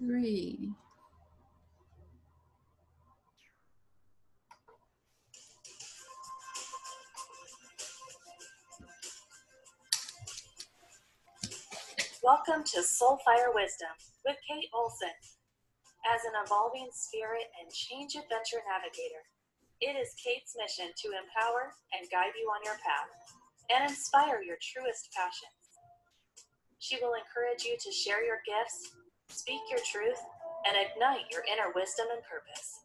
3. Welcome to Soulfire Wisdom with Kate Olson. As an evolving spirit and change adventure navigator, it is Kate's mission to empower and guide you on your path and inspire your truest passions. She will encourage you to share your gifts, speak your truth, and ignite your inner wisdom and purpose.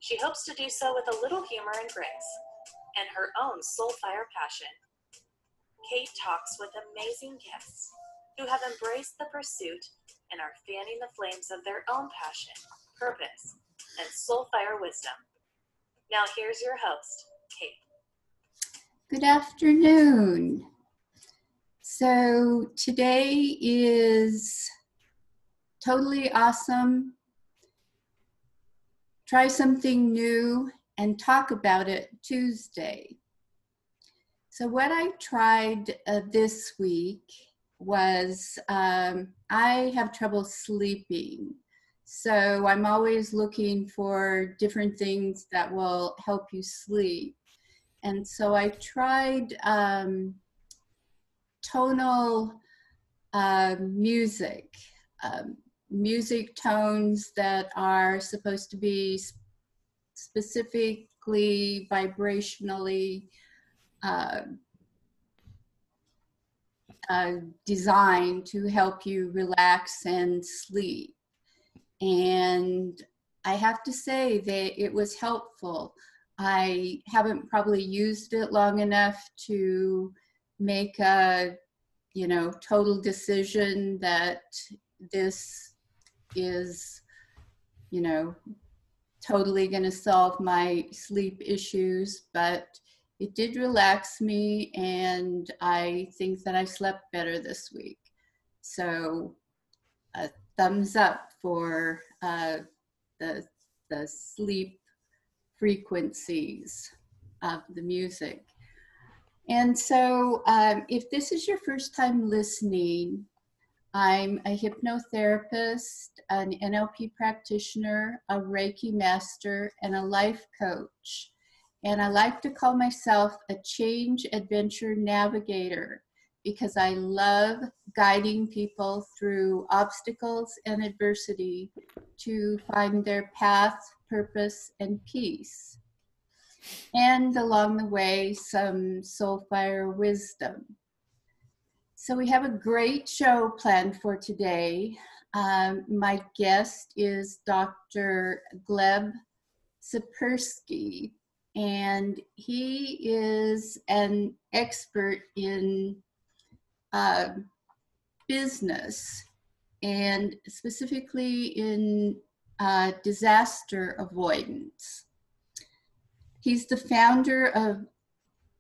She hopes to do so with a little humor and grace and her own soulfire passion. Kate talks with amazing guests who have embraced the pursuit and are fanning the flames of their own passion, purpose, and soulfire wisdom. Now here's your host, Kate. Good afternoon. So today is totally awesome. Try something new and talk about it Tuesday. So what I tried this week was I have trouble sleeping. So I'm always looking for different things that will help you sleep. And so I tried tonal music, music tones that are supposed to be specifically vibrationally designed to help you relax and sleep. And I have to say that it was helpful. I haven't probably used it long enough to make a, total decision that this is, totally going to solve my sleep issues, but it did relax me, and I think that I slept better this week. So a thumbs up for the sleep frequencies of the music. And so if this is your first time listening, I'm a hypnotherapist, an NLP practitioner, a Reiki master, and a life coach. And I like to call myself a change adventure navigator because I love guiding people through obstacles and adversity to find their path, purpose, and peace. And along the way, some soulfire wisdom. So we have a great show planned for today. My guest is Dr. Gleb Tsipursky, and he is an expert in business, and specifically in disaster avoidance. He's the founder of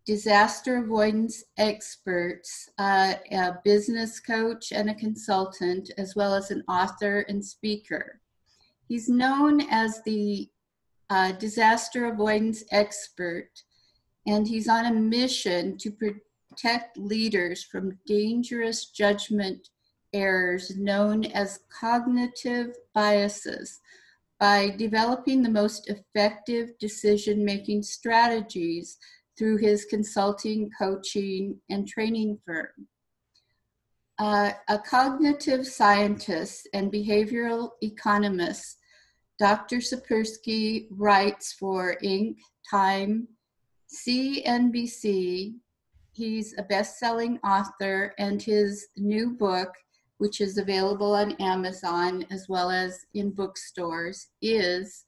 Disaster Avoidance Experts, a business coach and a consultant, as well as an author and speaker. He's known as the disaster avoidance expert, and he's on a mission to protect leaders from dangerous judgment errors known as cognitive biases by developing the most effective decision-making strategies through his consulting, coaching, and training firm. A cognitive scientist and behavioral economist, Dr. Saperstein writes for Inc., Time, CNBC. He's a best-selling author, and his new book, which is available on Amazon as well as in bookstores, is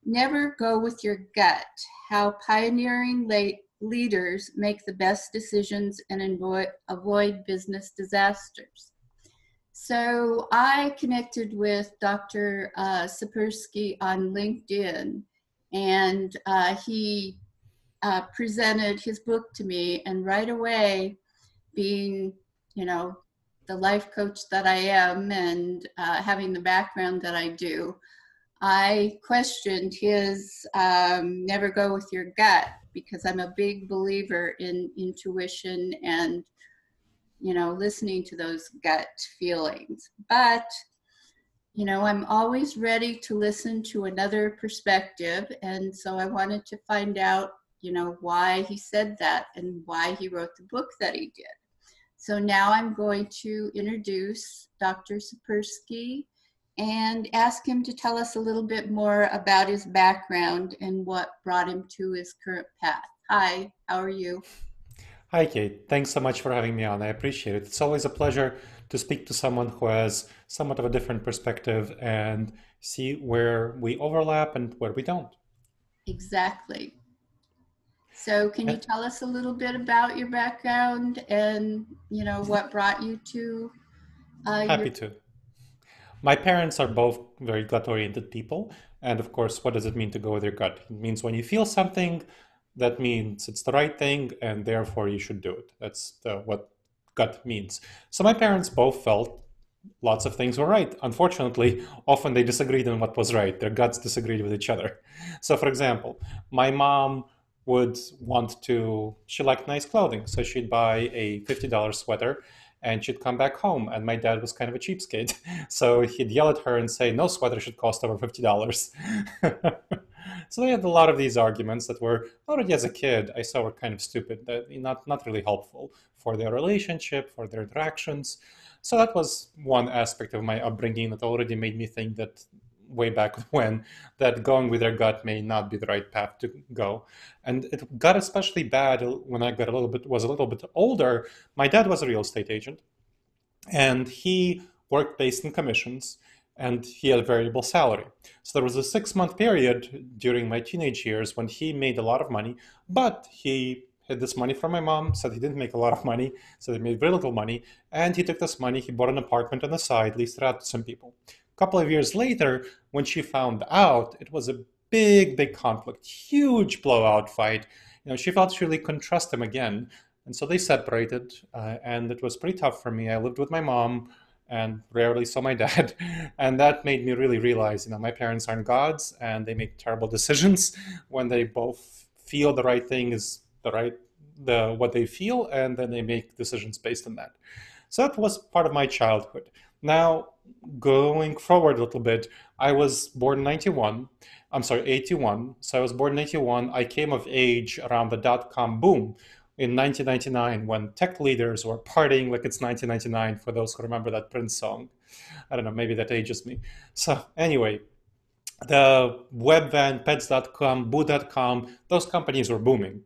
Never Go With Your Gut: How Pioneering Leaders Make the Best Decisions and Avoid Business Disasters. So I connected with Dr. Saperstein on LinkedIn, and he presented his book to me, and right away, being, the life coach that I am and having the background that I do, I questioned his never go with your gut, because I'm a big believer in intuition and, listening to those gut feelings. But you know, I'm always ready to listen to another perspective. And so I wanted to find out, you know, why he said that and why he wrote the book that he did. So now I'm going to introduce Dr. Sapersky and ask him to tell us a little bit more about his background and what brought him to his current path. Hi, how are you? Hi, Kate. Thanks so much for having me on. I appreciate it. It's always a pleasure to speak to someone who has somewhat of a different perspective and see where we overlap and where we don't. Exactly. So can you And tell us a little bit about your background and, you know, what brought you to your happy to. My parents are both very gut-oriented people. And of course, what does it mean to go with your gut? It means when you feel something, that means it's the right thing, and therefore you should do it. What gut means. So my parents both felt lots of things were right. Unfortunately, often they disagreed on what was right. Their guts disagreed with each other. So, for example, my mom would she liked nice clothing. So she'd buy a $50 sweater and she'd come back home. And my dad was kind of a cheapskate. So he'd yell at her and say, no sweater should cost over $50. So they had a lot of these arguments that were already as a kid I saw were kind of stupid, not really helpful for their relationship, for their interactions. So that was one aspect of my upbringing that already made me think that way back when that going with their gut may not be the right path to go. And it got especially bad when I was a little bit older. My dad was a real estate agent and he worked based in commissions and he had a variable salary. So there was a 6 month period during my teenage years when he made a lot of money, but he hid this money from my mom, said he didn't make a lot of money, so he made very little money, and he took this money, he bought an apartment on the side, leased it out to some people. A couple of years later, when she found out, it was a big conflict, huge blowout fight. She felt she really couldn't trust him again. And so they separated, and it was pretty tough for me. I lived with my mom and rarely saw my dad. And that made me really realize, my parents aren't gods and they make terrible decisions when they both feel the right thing is what they feel, and then they make decisions based on that. So that was part of my childhood. Now, going forward a little bit, I was born in 91. I'm sorry, 81. So I was born in 81. I came of age around the dot-com boom in 1999 when tech leaders were partying like it's 1999, for those who remember that Prince song. I don't know, maybe that ages me. So anyway, the Webvan, Pets.com, Boo.com, those companies were booming.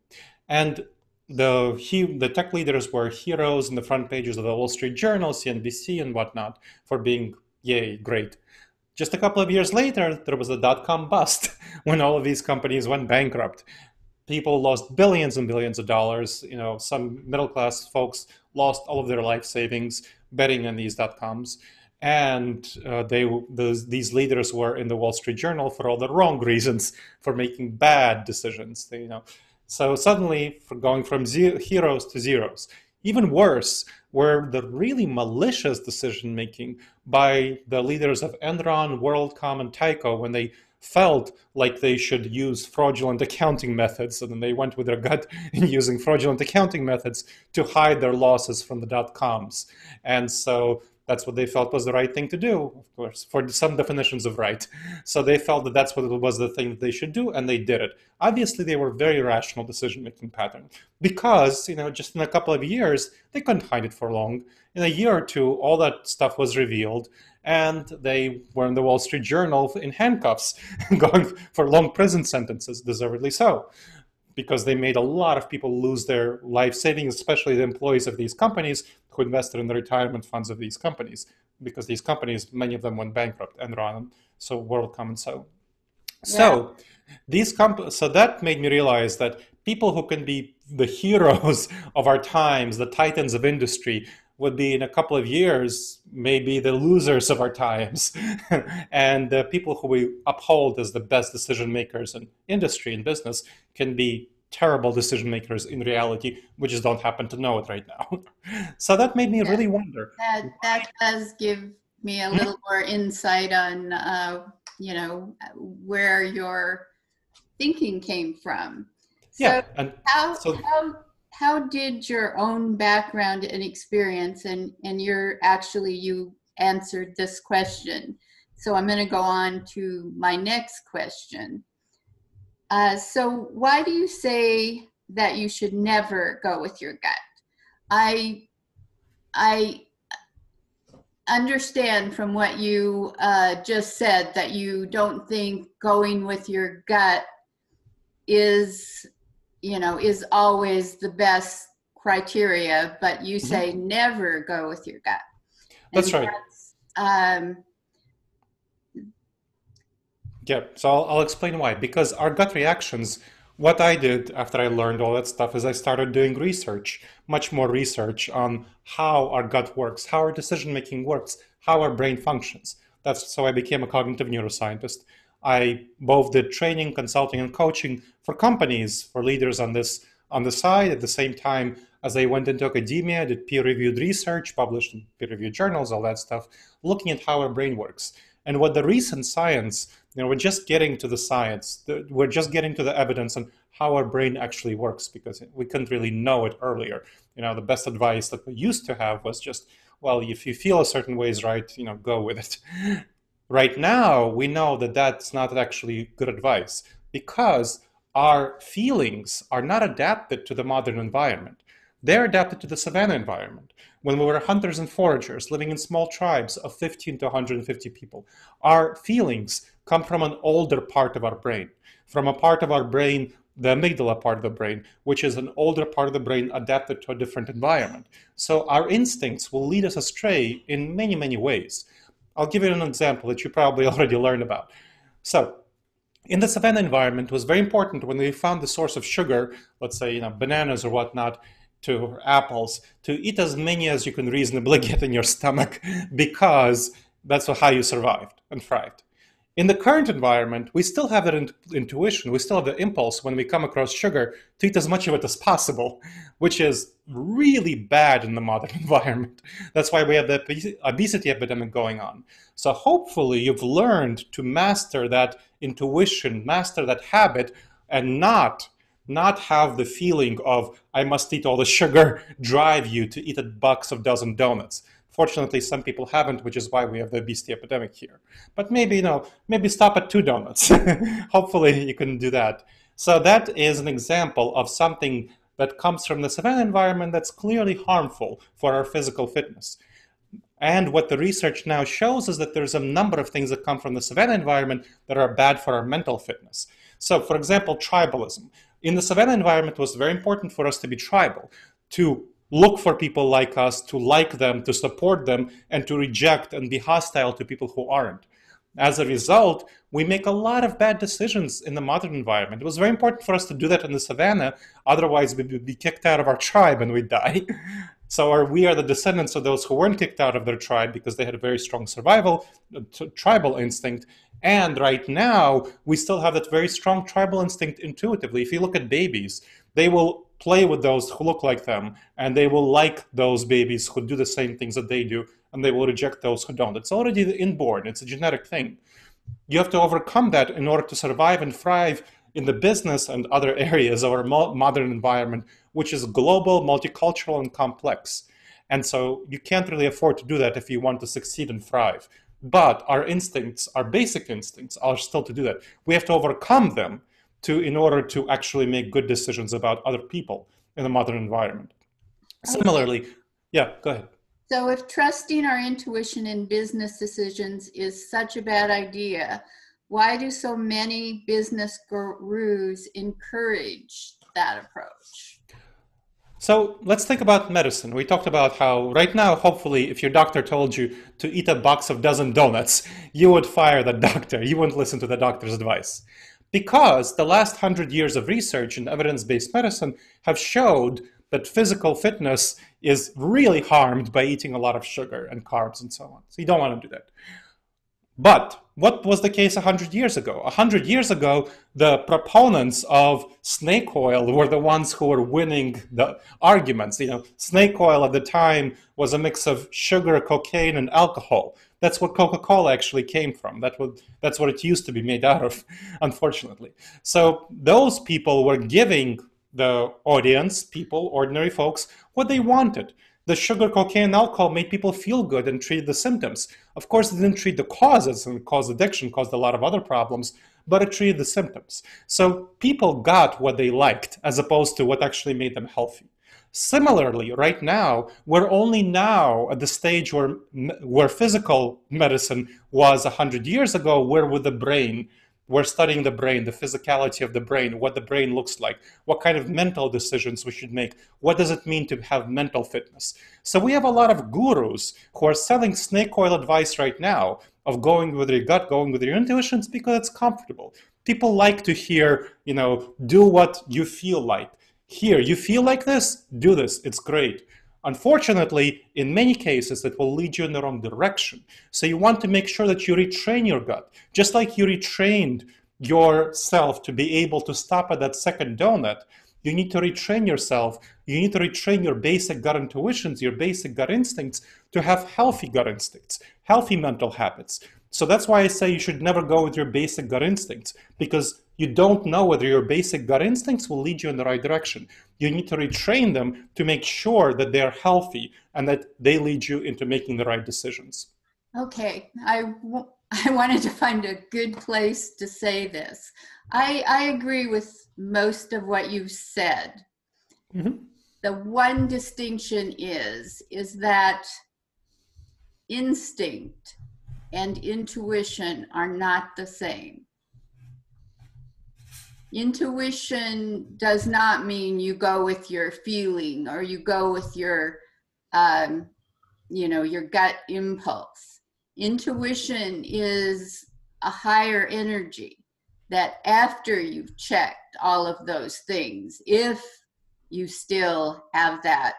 And the tech leaders were heroes in the front pages of the Wall Street Journal, CNBC, and whatnot for being, yay, great. Just a couple of years later, there was a dot-com bust when all of these companies went bankrupt. People lost billions and billions of dollars. Some middle-class folks lost all of their life savings betting on these dot-coms. And these leaders were in the Wall Street Journal for all the wrong reasons, for making bad decisions. So suddenly, for going from heroes to zeros. Even worse were the really malicious decision making by the leaders of Enron, WorldCom, and Tyco when they felt like they should use fraudulent accounting methods, and then they went with their gut in using fraudulent accounting methods to hide their losses from the dot-coms. And so that's what they felt was the right thing to do, of course, for some definitions of right. So they felt that that's what it was the thing that they should do, and they did it. Obviously, they were very rational decision-making pattern because, just in a couple of years, they couldn't hide it for long. In a year or two, all that stuff was revealed, and they were in the Wall Street Journal in handcuffs, going for long prison sentences, deservedly so, because they made a lot of people lose their life savings, especially the employees of these companies who invested in the retirement funds of these companies, because these companies, many of them went bankrupt, Enron, so WorldCom, and so. yeah. So so that made me realize that people who can be the heroes of our times, the titans of industry, would be in a couple of years maybe the losers of our times. And the people who we uphold as the best decision makers in industry and business can be terrible decision makers in reality. We just don't happen to know it right now. So that made me Yeah, really wonder. that does give me a little more insight on, you know, where your thinking came from. So Yeah, and how so how how did your own background and experience, and you answered this question. So I'm going to go on to my next question. So why do you say that you should never go with your gut? I understand from what you just said that you don't think going with your gut is, is always the best criteria, but you say never go with your gut. That's right. Yeah, so I'll explain why. Because our gut reactions, what I did after I learned all that stuff is I started doing research, much more research on how our gut works, how our decision making works, how our brain functions. That's so I became a cognitive neuroscientist. I both did training, consulting, and coaching for companies, for leaders on the side. At the same time, as I went into academia, did peer-reviewed research, published in peer-reviewed journals, all that stuff, looking at how our brain works. And what the recent science, we're just getting to the science, we're just getting to the evidence on how our brain actually works, because we couldn't really know it earlier. The best advice that we used to have was just, well, if you feel a certain way is right, go with it. Right now, we know that that's not actually good advice, because our feelings are not adapted to the modern environment. They're adapted to the savanna environment. When we were hunters and foragers living in small tribes of 15 to 150 people, our feelings come from an older part of our brain, from a part of our brain, the amygdala part of the brain, which is an older part of the brain adapted to a different environment. So our instincts will lead us astray in many, many ways. I'll give you an example that you probably already learned about. So in the savanna environment, it was very important when we found the source of sugar, let's say bananas or whatnot, to apples, to eat as many as you can reasonably get in your stomach, because that's how you survived and thrived. In the current environment, we still have that intuition, we still have the impulse when we come across sugar to eat as much of it as possible, which is really bad in the modern environment. That's why we have the obesity epidemic going on. So hopefully you've learned to master that intuition, master that habit, and not have the feeling of I must eat all the sugar drive you to eat a box of dozen donuts. Fortunately, some people haven't, which is why we have the obesity epidemic here. But maybe stop at 2 donuts. Hopefully you can do that. So that is an example of something that comes from the savanna environment that's clearly harmful for our physical fitness. And what the research now shows is that there's a number of things that come from the savanna environment that are bad for our mental fitness. So, for example, tribalism. In the savanna environment, it was very important for us to be tribal, to look for people like us, to like them, to support them, and to reject and be hostile to people who aren't. As a result, we make a lot of bad decisions in the modern environment. It was very important for us to do that in the savanna, otherwise we would be kicked out of our tribe and we'd die. So we are the descendants of those who weren't kicked out of their tribe because they had a very strong survival, tribal instinct. And right now, we still have that very strong tribal instinct intuitively. If you look at babies, they will play with those who look like them, and they will like those babies who do the same things that they do, and they will reject those who don't. It's already inborn. It's a genetic thing. You have to overcome that in order to survive and thrive in the business and other areas of our modern environment, which is global, multicultural, and complex. And so you can't really afford to do that if you want to succeed and thrive. But our instincts, our basic instincts, are still to do that. We have to overcome them in order to actually make good decisions about other people in the modern environment. Similarly, yeah, go ahead. So if trusting our intuition in business decisions is such a bad idea, why do so many business gurus encourage that approach? So let's think about medicine. We talked about how right now, hopefully, if your doctor told you to eat a box of dozen donuts, you would fire the doctor. You wouldn't listen to the doctor's advice. Because the last 100 years of research in evidence-based medicine have showed that physical fitness is really harmed by eating a lot of sugar and carbs and so on. So you don't want to do that. But what was the case 100 years ago? 100 years ago, the proponents of snake oil were the ones who were winning the arguments. Snake oil at the time was a mix of sugar, cocaine, and alcohol. That's what Coca-Cola actually came from. That's what it used to be made out of, unfortunately. So those people were giving the audience, people, ordinary folks, what they wanted. The sugar, cocaine, and alcohol made people feel good and treated the symptoms. Of course, it didn't treat the causes, and caused addiction, caused a lot of other problems, but it treated the symptoms. So people got what they liked as opposed to what actually made them healthy. Similarly, right now, we're only now at the stage where physical medicine was 100 years ago, where with the brain, we're studying the brain, the physicality of the brain, what the brain looks like, what kind of mental decisions we should make, what does it mean to have mental fitness. So we have a lot of gurus who are selling snake oil advice right now of going with your gut, going with your intuitions because it's comfortable. People like to hear, do what you feel like. Here, you feel like this? Do this. It's great. Unfortunately, in many cases, it will lead you in the wrong direction. So you want to make sure that you retrain your gut. Just like you retrained yourself to be able to stop at that second donut, you need to retrain yourself. You need to retrain your basic gut intuitions, your basic gut instincts to have healthy gut instincts, healthy mental habits. So that's why I say you should never go with your basic gut instincts, because you don't know whether your basic gut instincts will lead you in the right direction. You need to retrain them to make sure that they're healthy and that they lead you into making the right decisions. Okay, I wanted to find a good place to say this. I agree with most of what you've said. Mm-hmm. The one distinction is that instinct and intuition are not the same. Intuition does not mean you go with your feeling or you go with your, your gut impulse. Intuition is a higher energy that after you've checked all of those things, if you still have that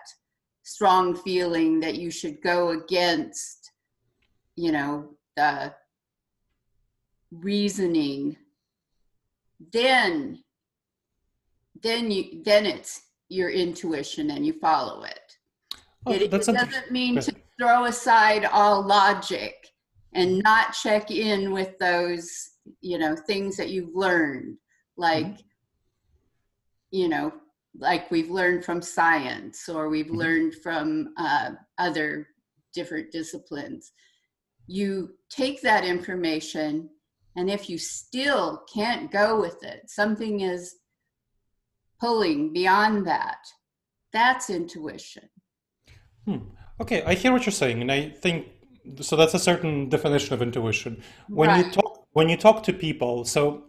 strong feeling that you should go against, the reasoning, then it's your intuition and you follow it. It doesn't mean to throw aside all logic and not check in with those, things that you've learned, like, like we've learned from science or we've learned from other different disciplines. You take that information, and if you still can't go with it, something is pulling beyond that, that's intuition. Okay, I hear what you're saying, and I think so. That's a certain definition of intuition. When Right. you talk to people, so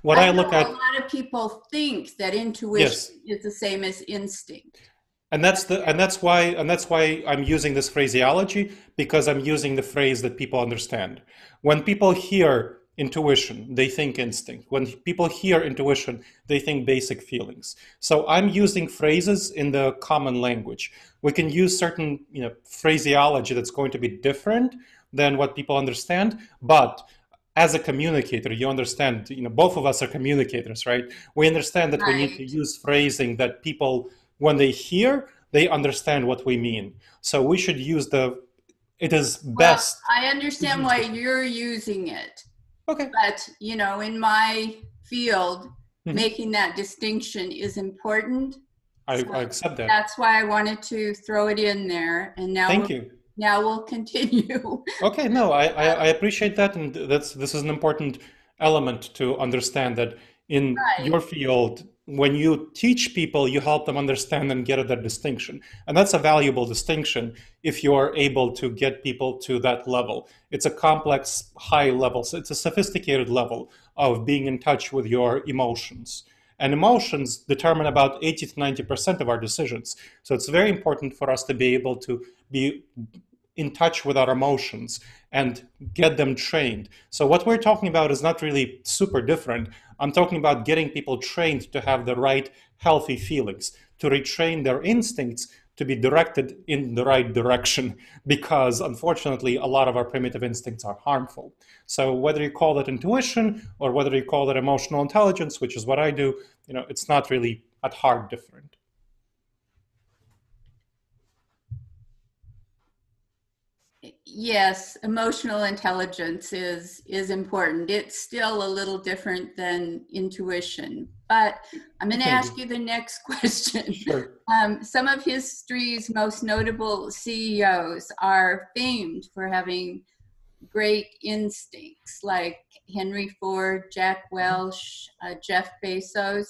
what I look at, a lot of people think that intuition is the same as instinct. And that's why I'm using this phraseology, because I'm using the phrase that people understand. When people hear intuition, they think instinct. When people hear intuition, they think basic feelings. So I'm using phrases in the common language. We can use certain phraseology that's going to be different than what people understand, but as a communicator, you understand, both of us are communicators, right? We understand that we need to use phrasing that people, when they hear, they understand what we mean. So we should use it is best. Well, I understand why you're using it. Okay. But, in my field, making that distinction is important. I accept that. That's why I wanted to throw it in there. And now Thank you. Now we'll continue. Okay, no, I appreciate that, and this is an important element to understand that in your field, when you teach people, you help them understand and get at that distinction. And that's a valuable distinction if you're able to get people to that level. It's a complex, high level, so it's a sophisticated level of being in touch with your emotions. And emotions determine about 80 to 90% of our decisions. So it's very important for us to be able to be in touch with our emotions and get them trained. So what we're talking about is not really super different. I'm talking about getting people trained to have the right healthy feelings, to retrain their instincts to be directed in the right direction, because unfortunately a lot of our primitive instincts are harmful. So whether you call that intuition or whether you call that emotional intelligence, which is what I do, it's not really at heart different. Yes, emotional intelligence is important. It's still a little different than intuition. But I'm going to ask Maybe. you the next question. Sure. Some of history's most notable CEOs are famed for having great instincts, like Henry Ford, Jack Welch, Jeff Bezos.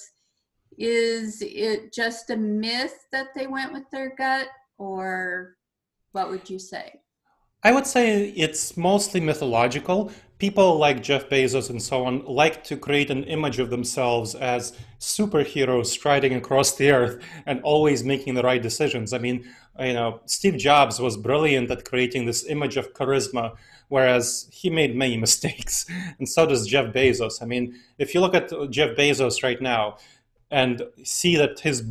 Is it just a myth that they went with their gut, or what would you say? I would say it's mostly mythological. People like Jeff Bezos and so on like to create an image of themselves as superheroes striding across the earth and always making the right decisions. I mean, Steve Jobs was brilliant at creating this image of charisma, whereas he made many mistakes. And so does Jeff Bezos. I mean, if you look at Jeff Bezos right now and see that his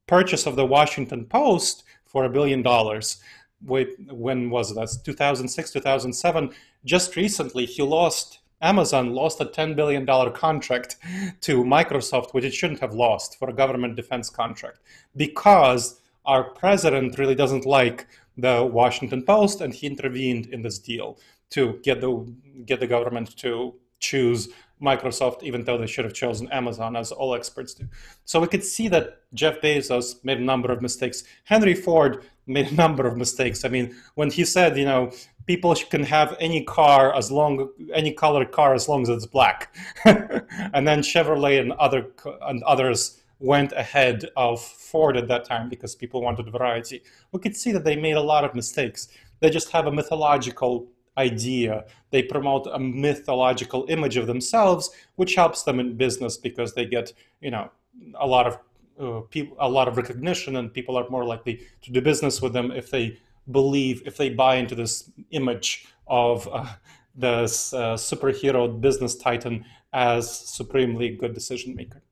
purchase of the Washington Post for $1 billion, when was that? 2006, 2007. Just recently, Amazon lost a $10 billion contract to Microsoft, which it shouldn't have lost, for a government defense contract, because our president really doesn't like the Washington Post, and he intervened in this deal to get the government to choose Microsoft, even though they should have chosen Amazon, as all experts do. So we could see that Jeff Bezos made a number of mistakes. Henry Ford made a number of mistakes. I mean, when he said, people can have any color car as long as it's black, and then Chevrolet and others went ahead of Ford at that time because people wanted variety. We could see that they made a lot of mistakes. They just have a mythological idea. They promote a mythological image of themselves, which helps them in business because they get, a lot of a lot of recognition, and people are more likely to do business with them if they buy into this image of this superhero business titan as supremely good decision maker.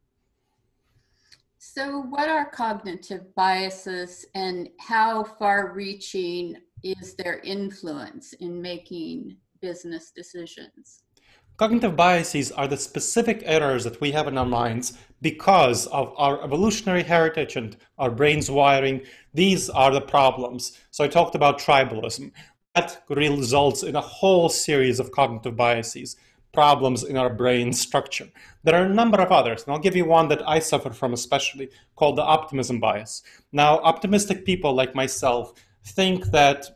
So, what are cognitive biases and how far reaching is their influence in making business decisions? Cognitive biases are the specific errors that we have in our minds because of our evolutionary heritage and our brain's wiring. These are the problems. So I talked about tribalism. That results in a whole series of cognitive biases, problems in our brain structure. There are a number of others, and I'll give you one that I suffer from especially, called the optimism bias. Now, optimistic people like myself think that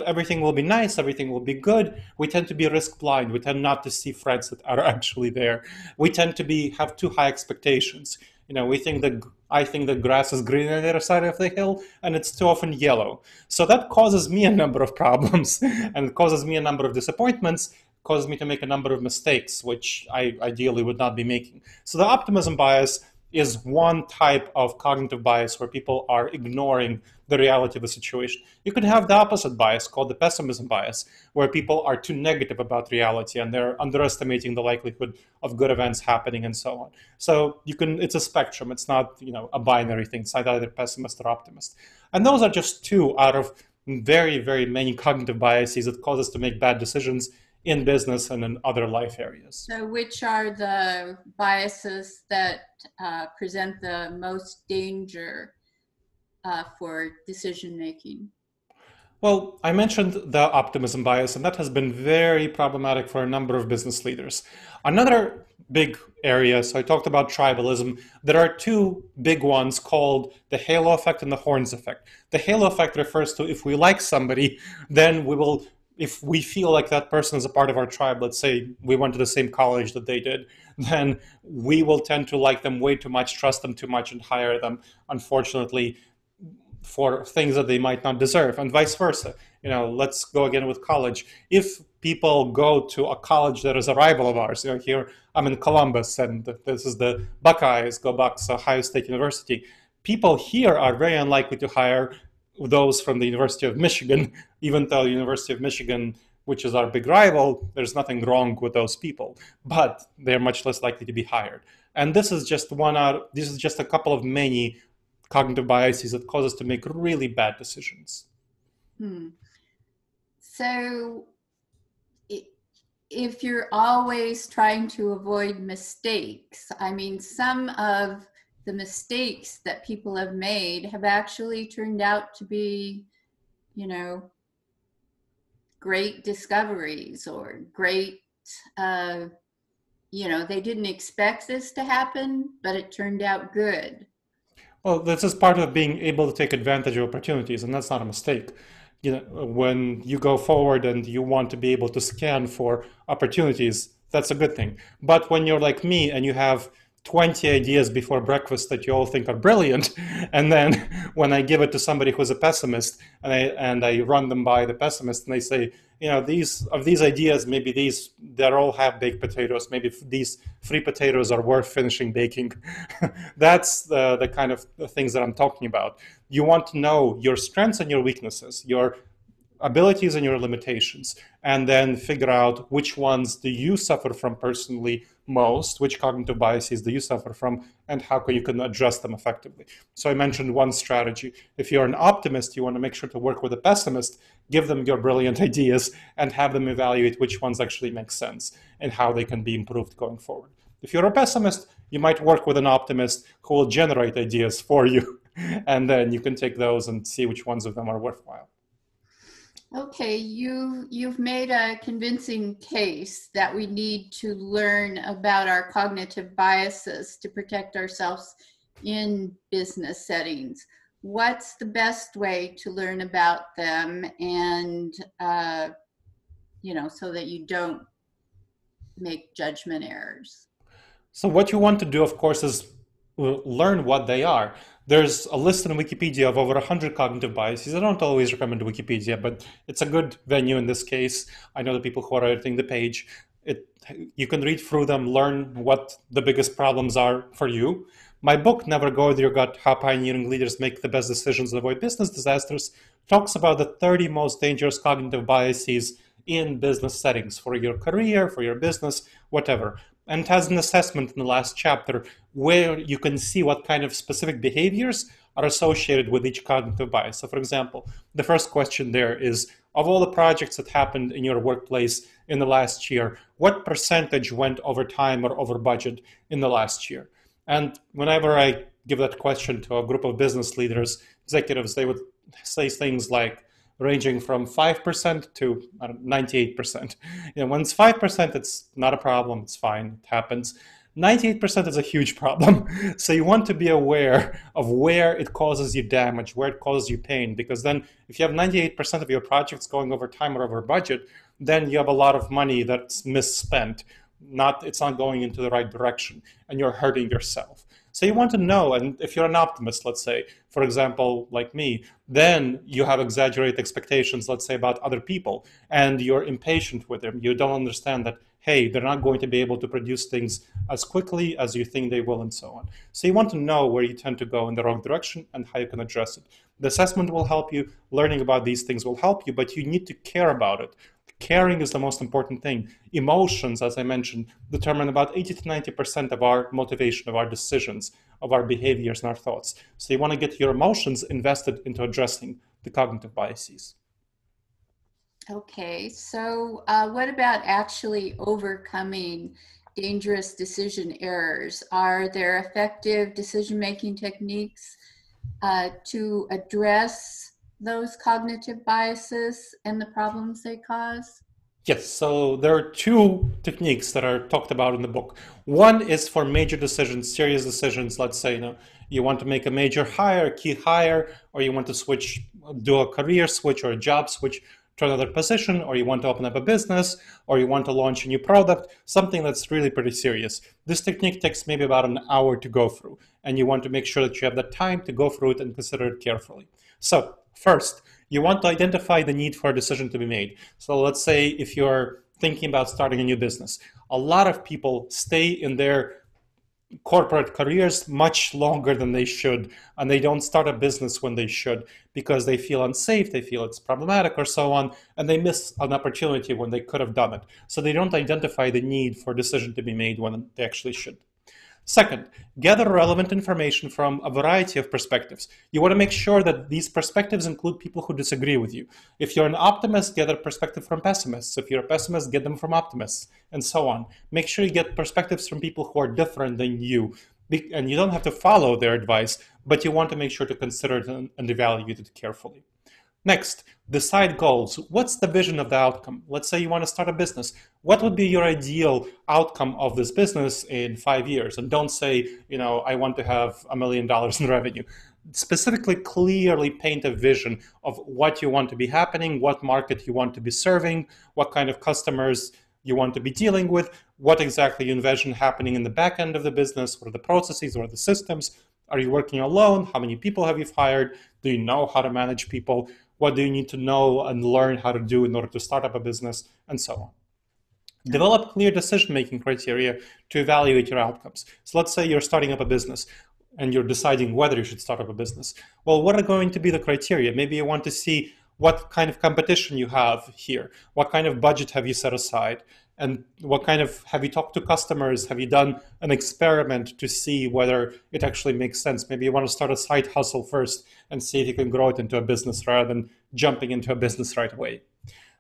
everything will be nice, everything will be good. We tend to be risk blind. We tend not to see threats that are actually there. We tend to have too high expectations. I think the grass is green on the other side of the hill, and it's too often yellow. So that causes me a number of problems, and it causes me a number of disappointments, causes me to make a number of mistakes, which I ideally would not be making. So the optimism bias is one type of cognitive bias where people are ignoring the reality of the situation. You could have the opposite bias called the pessimism bias, where people are too negative about reality and they're underestimating the likelihood of good events happening and so on. So it's a spectrum. It's not, a binary thing. It's not either pessimist or optimist. And those are just two out of very, very many cognitive biases that cause us to make bad decisions in business and in other life areas. So, which are the biases that present the most danger for decision making? Well, I mentioned the optimism bias, and that has been very problematic for a number of business leaders. Another big area, so I talked about tribalism. There are two big ones called the halo effect and the horns effect. The halo effect refers to if we like somebody, then if we feel like that person is a part of our tribe, let's say we went to the same college that they did, then we will tend to like them way too much, trust them too much, and hire them, unfortunately, for things that they might not deserve, and vice versa. Let's go again with college. If people go to a college that is a rival of ours, here I'm in Columbus, and this is the Buckeyes, go Bucks, Ohio State University. People here are very unlikely to hire those from the University of Michigan, even though the University of Michigan, which is our big rival, there's nothing wrong with those people, but they're much less likely to be hired. And this is just a couple of many cognitive biases that cause us to make really bad decisions. So, if you're always trying to avoid mistakes, I mean, some of the mistakes that people have made have actually turned out to be, great discoveries or great, they didn't expect this to happen, but it turned out good. Well, this is part of being able to take advantage of opportunities, and that's not a mistake. When you go forward and you want to be able to scan for opportunities, that's a good thing. But when you're like me and you have 20 ideas before breakfast that you all think are brilliant, and then when I give it to somebody who's a pessimist and I run them by the pessimist and they say, these ideas, maybe they all have baked potatoes, maybe these 3 potatoes are worth finishing baking. That's the kind of things that I'm talking about. You want to know your strengths and your weaknesses, your abilities and your limitations, and then figure out which ones do you suffer from personally most, which cognitive biases do you suffer from, and how you can address them effectively. So I mentioned one strategy. If you're an optimist, you want to make sure to work with a pessimist, give them your brilliant ideas, and have them evaluate which ones actually make sense and how they can be improved going forward. If you're a pessimist, you might work with an optimist who will generate ideas for you, and then you can take those and see which ones of them are worthwhile. Okay, you've made a convincing case that we need to learn about our cognitive biases to protect ourselves in business settings. What's the best way to learn about them, and so that you don't make judgment errors? So what you want to do, of course, is learn what they are. There's a list in Wikipedia of over 100 cognitive biases. I don't always recommend Wikipedia, but it's a good venue in this case. I know the people who are editing the page. You can read through them, learn what the biggest problems are for you. My book, Never Go With Your Gut, How Pioneering Leaders Make the Best Decisions and Avoid Business Disasters, talks about the 30 most dangerous cognitive biases in business settings for your career, for your business, whatever. And it has an assessment in the last chapter where you can see what kind of specific behaviors are associated with each cognitive bias. So for example, the first question there is, of all the projects that happened in your workplace in the last year, what percentage went over time or over budget in the last year? And whenever I give that question to a group of business leaders, executives, they would say things like, ranging from 5% to 98%. When it's 5%, it's not a problem, it's fine, it happens. 98% is a huge problem. So you want to be aware of where it causes you damage, where it causes you pain, because then if you have 98% of your projects going over time or over budget, then you have a lot of money that's misspent. It's not going into the right direction, and you're hurting yourself. So you want to know, and if you're an optimist, let's say, for example, like me, then you have exaggerated expectations, let's say, about other people, and you're impatient with them. You don't understand that, hey, they're not going to be able to produce things as quickly as you think they will, and so on. So you want to know where you tend to go in the wrong direction and how you can address it. The assessment will help you, learning about these things will help you, but you need to care about it. Caring is the most important thing. Emotions, as I mentioned, determine about 80 to 90% of our motivation, of our decisions, of our behaviors and our thoughts. So you want to get your emotions invested into addressing the cognitive biases. Okay, so what about actually overcoming dangerous decision errors? Are there effective decision-making techniques to address those cognitive biases and the problems they cause? Yes, so there are 2 techniques that are talked about in the book. One is for major decisions, serious decisions. Let's say you want to make a major hire, key hire, or you want to do a career switch or a job switch to another position, or you want to open up a business, or you want to launch a new product, something that's really pretty serious. This technique takes maybe about an hour to go through, and you want to make sure that you have the time to go through it and consider it carefully. So first, you want to identify the need for a decision to be made. So let's say if you're thinking about starting a new business, a lot of people stay in their corporate careers much longer than they should, and they don't start a business when they should because they feel unsafe, they feel it's problematic or so on, and they miss an opportunity when they could have done it. So they don't identify the need for a decision to be made when they actually should. Second, gather relevant information from a variety of perspectives. You want to make sure that these perspectives include people who disagree with you. If you're an optimist, gather perspective from pessimists. If you're a pessimist, get them from optimists, and so on. Make sure you get perspectives from people who are different than you. And you don't have to follow their advice, but you want to make sure to consider it and evaluate it carefully. Next, decide goals. What's the vision of the outcome? Let's say you want to start a business. What would be your ideal outcome of this business in 5 years? And don't say, I want to have $1 million in revenue. Specifically, clearly paint a vision of what you want to be happening, what market you want to be serving, what kind of customers you want to be dealing with, what exactly you envision happening in the back end of the business, what are the processes, what are the systems. Are you working alone? How many people have you hired? Do you know how to manage people? What do you need to know and learn how to do in order to start up a business, and so on. Develop clear decision-making criteria to evaluate your outcomes. So let's say you're starting up a business and you're deciding whether you should start up a business. Well, what are going to be the criteria? Maybe you want to see what kind of competition you have here, what kind of budget have you set aside, and have you talked to customers? Have you done an experiment to see whether it actually makes sense? Maybe you want to start a side hustle first and see if you can grow it into a business rather than jumping into a business right away.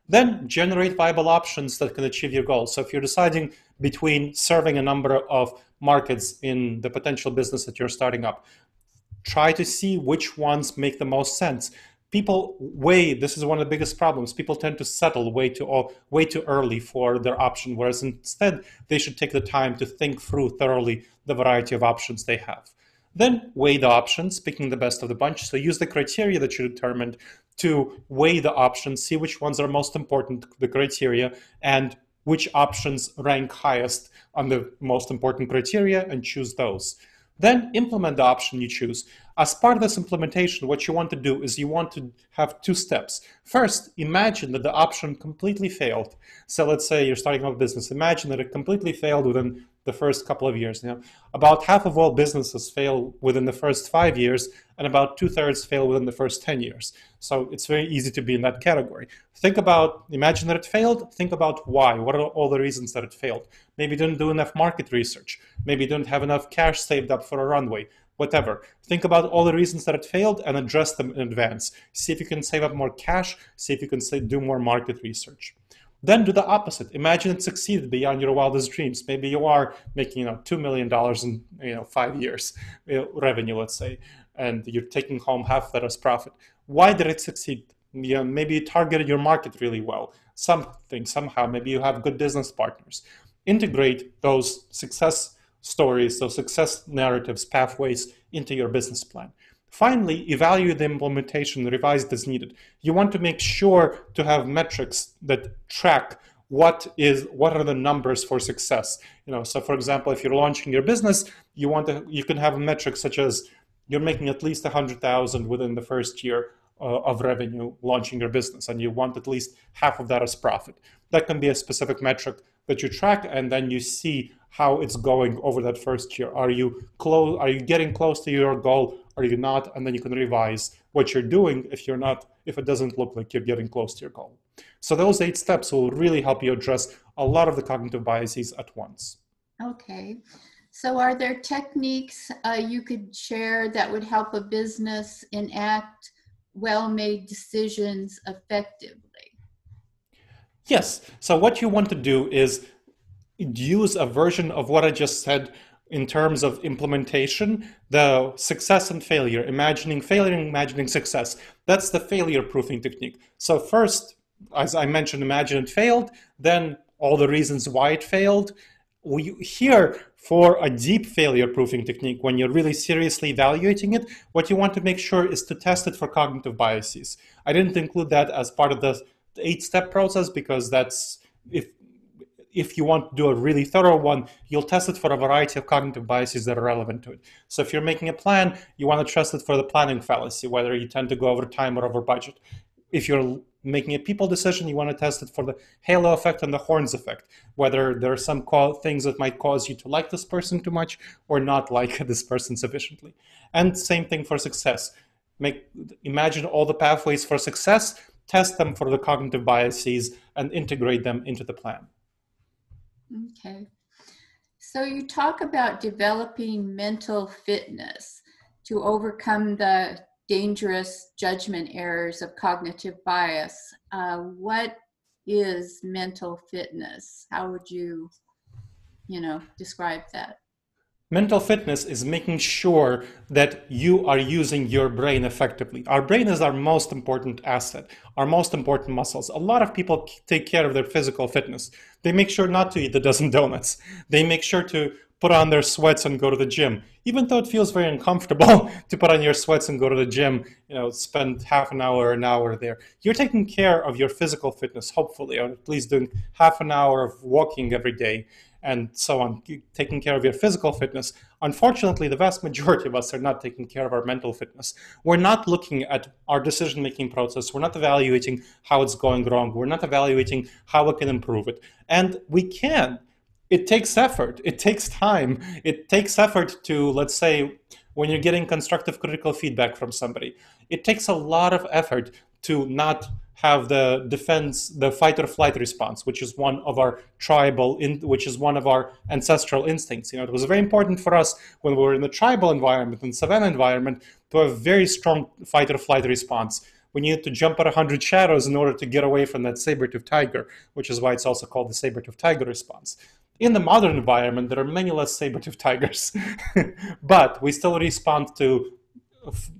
Then generate viable options that can achieve your goals. So if you're deciding between serving a number of markets in the potential business that you're starting up, try to see which ones make the most sense. This is one of the biggest problems. People tend to settle way too early for their option, whereas instead they should take the time to think through thoroughly the variety of options they have. Then weigh the options, picking the best of the bunch. So use the criteria that you determined to weigh the options, see which ones are most important, the criteria, and which options rank highest on the most important criteria, and choose those. Then implement the option you choose. As part of this implementation, what you want to do is you want to have 2 steps. First, imagine that the option completely failed. So let's say you're starting a business. Imagine that it completely failed within the first couple of years. About half of all businesses fail within the first 5 years, and about 2/3 fail within the first 10 years. So it's very easy to be in that category. Imagine that it failed. Think about why. What are all the reasons that it failed? Maybe you didn't do enough market research. Maybe you didn't have enough cash saved up for a runway. Whatever. Think about all the reasons that it failed and address them in advance. See if you can save up more cash. See if you can do more market research. Then do the opposite. Imagine it succeeded beyond your wildest dreams. Maybe you are making $2 million in 5 years revenue, let's say, and you're taking home half that as profit. Why did it succeed? Maybe you targeted your market really well. Somehow, maybe you have good business partners. Integrate those success stories, those success narratives, pathways into your business plan. Finally, evaluate the implementation, revise as needed. You want to make sure to have metrics that track what are the numbers for success. So for example, if you're launching your business, you can have a metric such as you're making at least 100,000 within the first year of revenue launching your business, and you want at least half of that as profit. That can be a specific metric that you track, and then you see how it's going over that first year. Are you getting close to your goal? Are you not? And then you can revise what you're doing if it doesn't look like you're getting close to your goal. So those 8 steps will really help you address a lot of the cognitive biases at once. Okay. So are there techniques you could share that would help a business enact well-made decisions effectively? Yes. So what you want to do is use a version of what I just said in terms of implementation, the success and failure, imagining failure and imagining success. That's the failure proofing technique. So first, as I mentioned, imagine it failed, then all the reasons why it failed. Here, for a deep failure proofing technique, when you're really seriously evaluating it, what you want to make sure is to test it for cognitive biases. I didn't include that as part of the 8-step process because that's if you want to do a really thorough one, you'll test it for a variety of cognitive biases that are relevant to it. So if you're making a plan, you want to test it for the planning fallacy, whether you tend to go over time or over budget. If you're making a people decision, you want to test it for the halo effect and the horns effect, whether there are some things that might cause you to like this person too much or not like this person sufficiently. And same thing for success. Imagine all the pathways for success, test them for the cognitive biases, and integrate them into the plan. Okay. So you talk about developing mental fitness to overcome the dangerous judgment errors of cognitive bias. What is mental fitness? How would you describe that? Mental fitness is making sure that you are using your brain effectively. Our brain is our most important asset, our most important muscles. A lot of people take care of their physical fitness. They make sure not to eat a dozen donuts. They make sure to put on their sweats and go to the gym, even though it feels very uncomfortable to put on your sweats and go to the gym, spend half an hour there. You're taking care of your physical fitness, hopefully, or at least doing half an hour of walking every day and so on, taking care of your physical fitness. Unfortunately, the vast majority of us are not taking care of our mental fitness. We're not looking at our decision-making process. We're not evaluating how it's going wrong. We're not evaluating how we can improve it. And we can. It takes effort. It takes time. It takes effort to, let's say, when you're getting constructive critical feedback from somebody, it takes a lot of effort to not have the defense, the fight or flight response, which is one of our which is one of our ancestral instincts. It was very important for us when we were in the tribal environment and savanna environment to have a very strong fight or flight response. We needed to jump at 100 shadows in order to get away from that saber-toothed tiger, which is why it's also called the saber-toothed tiger response. In the modern environment, there are many less saber-toothed tigers, but we still respond to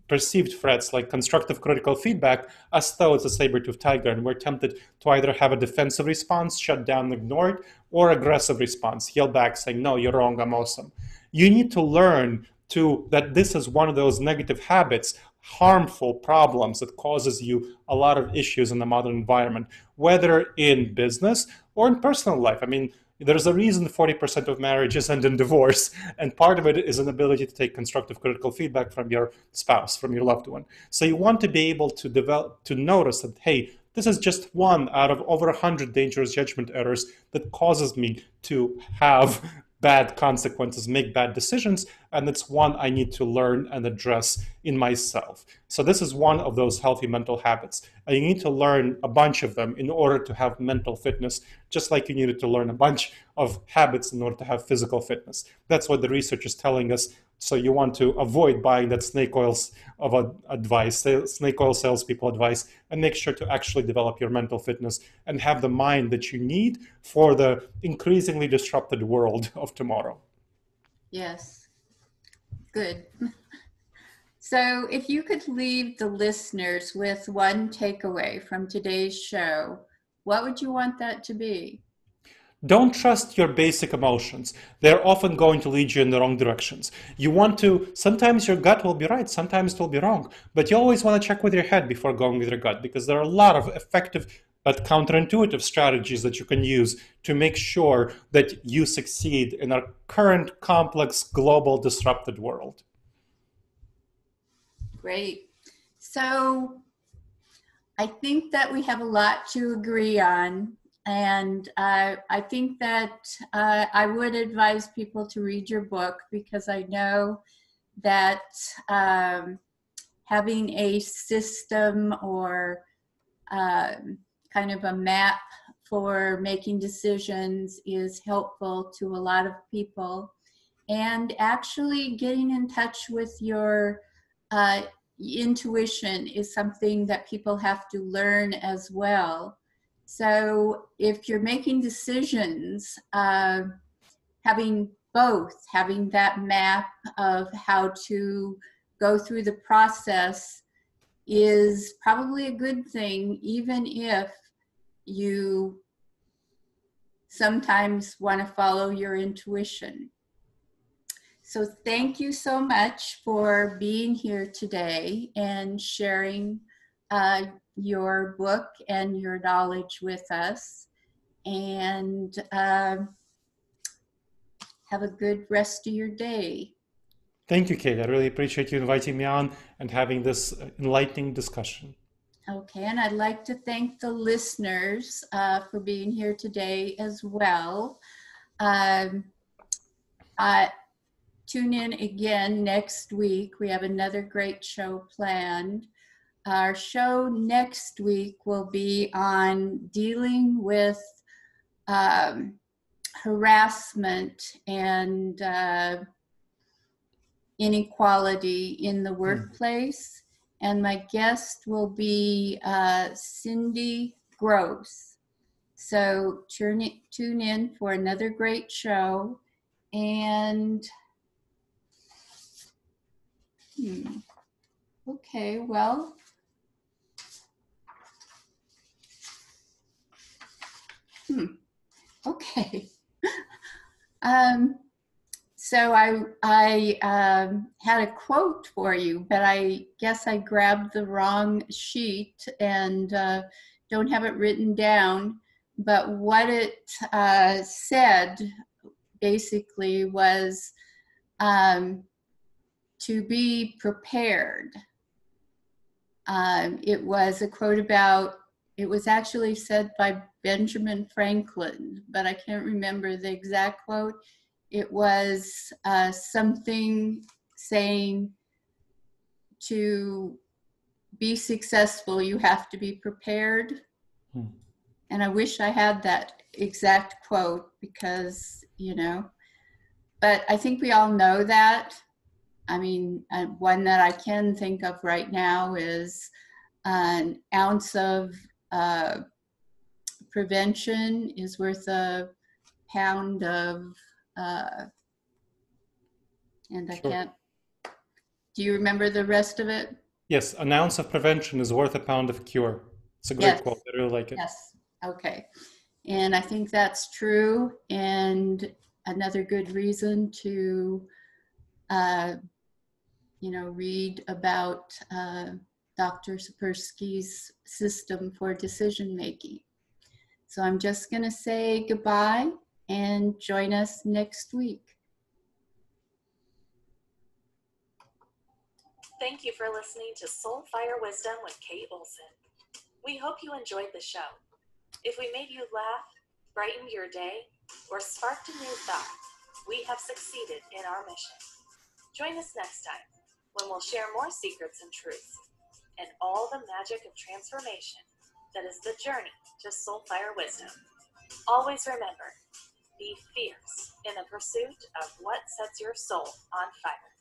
perceived threats like constructive critical feedback as though it's a saber-toothed tiger, and we're tempted to either have a defensive response, shut down, ignore it, or aggressive response, yell back saying, no, you're wrong, I'm awesome. You need to learn that this is one of those negative habits, harmful problems that causes you a lot of issues in the modern environment, whether in business or in personal life. I mean, there's a reason 40% of marriages end in divorce, and part of it is an ability to take constructive critical feedback from your spouse, from your loved one. So you want to be able to notice that, hey, this is just one out of over 100 dangerous judgment errors that causes me to have bad consequences, make bad decisions, and it's one I need to learn and address in myself. So this is one of those healthy mental habits. And you need to learn a bunch of them in order to have mental fitness, just like you needed to learn a bunch of habits in order to have physical fitness. That's what the research is telling us. So you want to avoid buying that snake oil salespeople advice, and make sure to actually develop your mental fitness and have the mind that you need for the increasingly disrupted world of tomorrow. Yes, good. So if you could leave the listeners with one takeaway from today's show, what would you want that to be? Don't trust your basic emotions. They're often going to lead you in the wrong directions. Sometimes your gut will be right, sometimes it will be wrong, but you always want to check with your head before going with your gut, because there are a lot of effective but counterintuitive strategies that you can use to make sure that you succeed in our current complex, global, disrupted world. Great. So I think that we have a lot to agree on. And I think that I would advise people to read your book, because I know that having a system or kind of a map for making decisions is helpful to a lot of people. And actually getting in touch with your intuition is something that people have to learn as well. So if you're making decisions, having that map of how to go through the process is probably a good thing, even if you sometimes want to follow your intuition. So thank you so much for being here today and sharing your book and your knowledge with us. And have a good rest of your day. Thank you, Kate. I really appreciate you inviting me on and having this enlightening discussion. Okay, and I'd like to thank the listeners for being here today as well. Tune in again next week. We have another great show planned. Our show next week will be on dealing with harassment and inequality in the workplace. And my guest will be Cindy Gross. So tune in for another great show. And Okay, well, okay. So I had a quote for you, but I guess I grabbed the wrong sheet and don't have it written down. But what it said basically was to be prepared. It was a quote about, it was actually said by Benjamin Franklin, but I can't remember the exact quote. It was something saying to be successful, you have to be prepared. And I wish I had that exact quote because, you know, but I think we all know that. I mean, one that I can think of right now is an ounce of prevention is worth a pound of, and I Sure. can't, do you remember the rest of it? Yes, an ounce of prevention is worth a pound of cure. It's a great Yes, quote. I really like it. yes, okay. And I think that's true. And another good reason to, you know, read about Dr. Sapersky's system for decision making. So I'm just going to say goodbye and join us next week. Thank you for listening to Soul Fire Wisdom with Kate Olson. We hope you enjoyed the show. If we made you laugh, brightened your day, or sparked a new thought, we have succeeded in our mission. Join us next time when we'll share more secrets and truths and all the magic of transformation that is the journey to Soul Fire Wisdom. Always remember, be fierce in the pursuit of what sets your soul on fire.